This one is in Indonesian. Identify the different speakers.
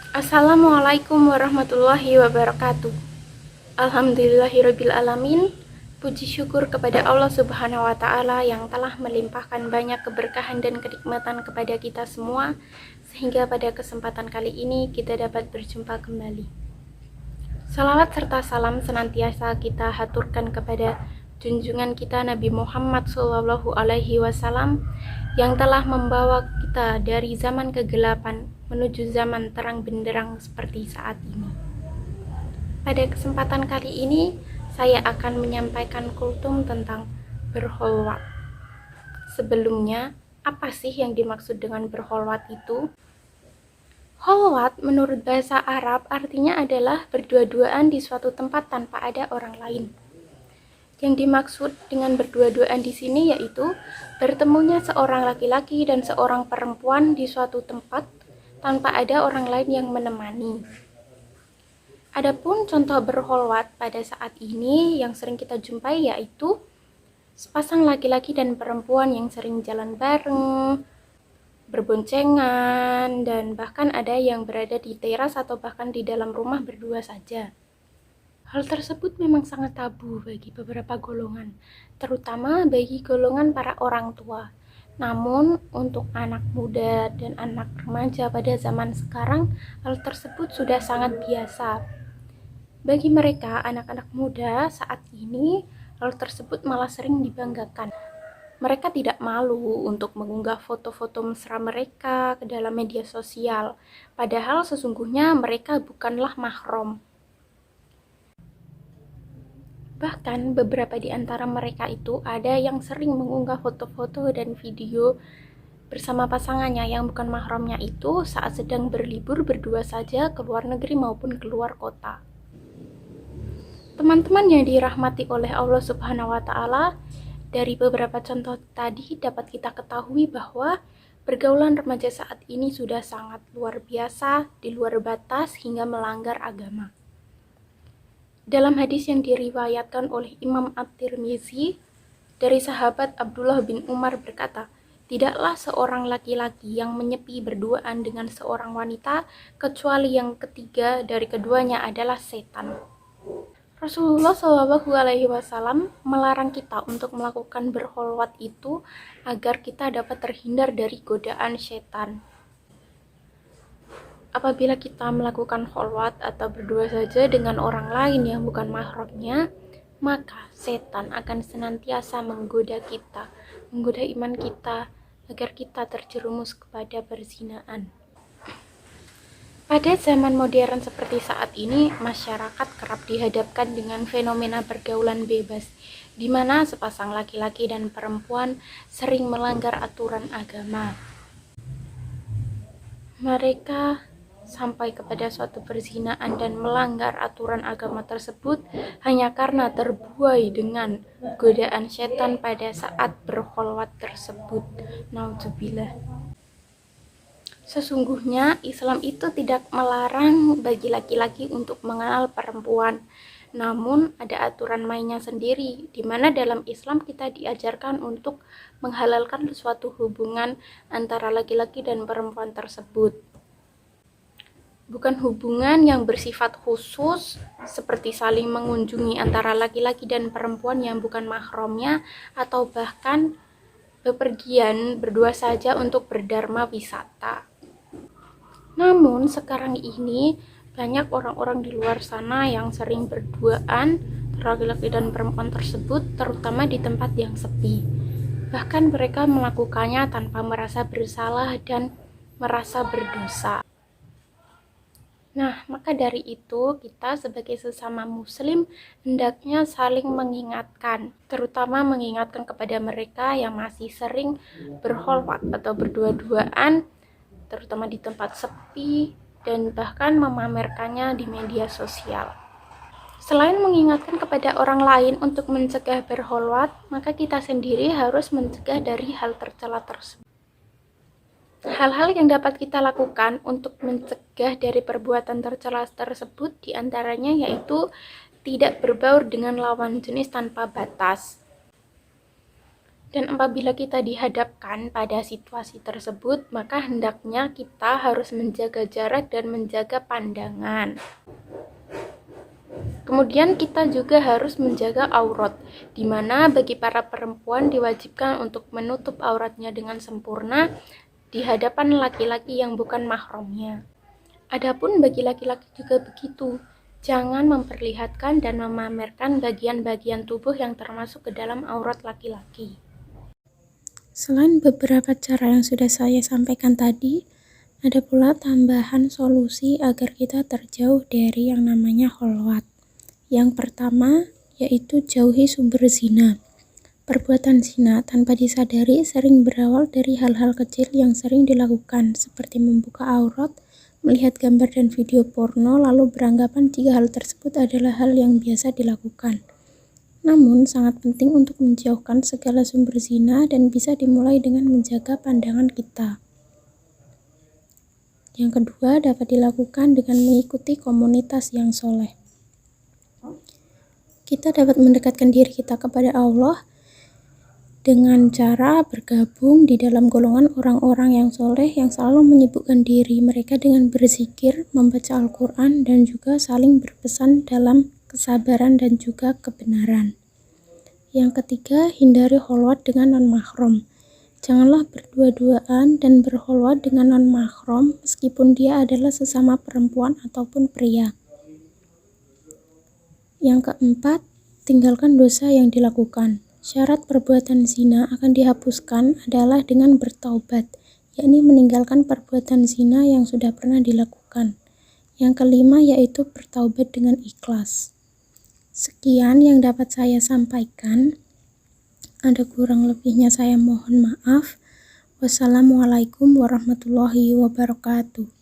Speaker 1: Assalamualaikum warahmatullahi wabarakatuh. Alhamdulillahirabbil alamin. Puji syukur kepada Allah Subhanahu wa taala yang telah melimpahkan banyak keberkahan dan kenikmatan kepada kita semua sehingga pada kesempatan kali ini kita dapat berjumpa kembali. Salawat serta salam senantiasa kita haturkan kepada junjungan kita Nabi Muhammad SAW yang telah membawa kita dari zaman kegelapan menuju zaman terang benderang seperti saat ini. Pada kesempatan kali ini, saya akan menyampaikan kultum tentang berkholwat. Sebelumnya, apa sih yang dimaksud dengan berkholwat itu? Kholwat menurut bahasa Arab artinya adalah berdua-duaan di suatu tempat tanpa ada orang lain. Yang dimaksud dengan berdua-duaan di sini yaitu bertemunya seorang laki-laki dan seorang perempuan di suatu tempat tanpa ada orang lain yang menemani. Adapun contoh berkholwat pada saat ini yang sering kita jumpai yaitu sepasang laki-laki dan perempuan yang sering jalan bareng, berboncengan, dan bahkan ada yang berada di teras atau bahkan di dalam rumah berdua saja. Hal tersebut memang sangat tabu bagi beberapa golongan, terutama bagi golongan para orang tua. Namun, untuk anak muda dan anak remaja pada zaman sekarang, hal tersebut sudah sangat biasa. Bagi mereka, anak-anak muda saat ini, hal tersebut malah sering dibanggakan. Mereka tidak malu untuk mengunggah foto-foto mesra mereka ke dalam media sosial, padahal sesungguhnya mereka bukanlah mahram. Bahkan beberapa di antara mereka itu ada yang sering mengunggah foto-foto dan video bersama pasangannya yang bukan mahramnya itu saat sedang berlibur berdua saja ke luar negeri maupun keluar kota. Teman-teman yang dirahmati oleh Allah Subhanahu wa taala, dari beberapa contoh tadi dapat kita ketahui bahwa pergaulan remaja saat ini sudah sangat luar biasa, di luar batas hingga melanggar agama. Dalam hadis yang diriwayatkan oleh Imam At-Tirmizi dari sahabat Abdullah bin Umar berkata, tidaklah seorang laki-laki yang menyepi berduaan dengan seorang wanita kecuali yang ketiga dari keduanya adalah setan. Rasulullah SAW melarang kita untuk melakukan berkholwat itu agar kita dapat terhindar dari godaan setan. Apabila kita melakukan kholwat atau berdua saja dengan orang lain yang bukan mahramnya, maka setan akan senantiasa menggoda kita, menggoda iman kita, agar kita terjerumus kepada perzinaan. Pada zaman modern seperti saat ini, masyarakat kerap dihadapkan dengan fenomena pergaulan bebas, di mana sepasang laki-laki dan perempuan sering melanggar aturan agama. Mereka sampai kepada suatu perzinaan dan melanggar aturan agama tersebut hanya karena terbuai dengan godaan setan pada saat berkholwat tersebut. Naudzubillah. Sesungguhnya Islam itu tidak melarang bagi laki-laki untuk mengenal perempuan, namun ada aturan mainnya sendiri, di mana dalam Islam kita diajarkan untuk menghalalkan suatu hubungan antara laki-laki dan perempuan tersebut. Bukan hubungan yang bersifat khusus seperti saling mengunjungi antara laki-laki dan perempuan yang bukan mahramnya atau bahkan bepergian berdua saja untuk berdharma wisata. Namun sekarang ini banyak orang-orang di luar sana yang sering berduaan laki-laki dan perempuan tersebut, terutama di tempat yang sepi. Bahkan mereka melakukannya tanpa merasa bersalah dan merasa berdosa. Nah, maka dari itu kita sebagai sesama muslim hendaknya saling mengingatkan, terutama mengingatkan kepada mereka yang masih sering berkholwat atau berdua-duaan, terutama di tempat sepi dan bahkan memamerkannya di media sosial. Selain mengingatkan kepada orang lain untuk mencegah berkholwat, maka kita sendiri harus mencegah dari hal tercela tersebut. Hal-hal yang dapat kita lakukan untuk mencegah dari perbuatan tercela tersebut diantaranya yaitu tidak berbaur dengan lawan jenis tanpa batas. Dan apabila kita dihadapkan pada situasi tersebut, maka hendaknya kita harus menjaga jarak dan menjaga pandangan. Kemudian kita juga harus menjaga aurat, di mana bagi para perempuan diwajibkan untuk menutup auratnya dengan sempurna di hadapan laki-laki yang bukan mahramnya. Adapun bagi laki-laki juga begitu, jangan memperlihatkan dan memamerkan bagian-bagian tubuh yang termasuk ke dalam aurat laki-laki. Selain beberapa cara yang sudah saya sampaikan tadi, ada pula tambahan solusi agar kita terjauh dari yang namanya kholwat. Yang pertama, yaitu jauhi sumber zina. Perbuatan zina tanpa disadari sering berawal dari hal-hal kecil yang sering dilakukan, seperti membuka aurat, melihat gambar dan video porno, lalu beranggapan jika hal tersebut adalah hal yang biasa dilakukan. Namun, sangat penting untuk menjauhkan segala sumber zina dan bisa dimulai dengan menjaga pandangan kita. Yang kedua, dapat dilakukan dengan mengikuti komunitas yang soleh. Kita dapat mendekatkan diri kita kepada Allah dengan cara bergabung di dalam golongan orang-orang yang soleh yang selalu menyibukkan diri mereka dengan berzikir, membaca Al-Quran, dan juga saling berpesan dalam kesabaran dan juga kebenaran. Yang ketiga, hindari kholwat dengan non-mahram. Janganlah berdua-duaan dan berkholwat dengan non-mahram meskipun dia adalah sesama perempuan ataupun pria. Yang keempat, tinggalkan dosa yang dilakukan. Syarat perbuatan zina akan dihapuskan adalah dengan bertaubat, yakni meninggalkan perbuatan zina yang sudah pernah dilakukan. Yang kelima yaitu bertaubat dengan ikhlas. Sekian yang dapat saya sampaikan. Ada kurang lebihnya saya mohon maaf. Wassalamualaikum warahmatullahi wabarakatuh.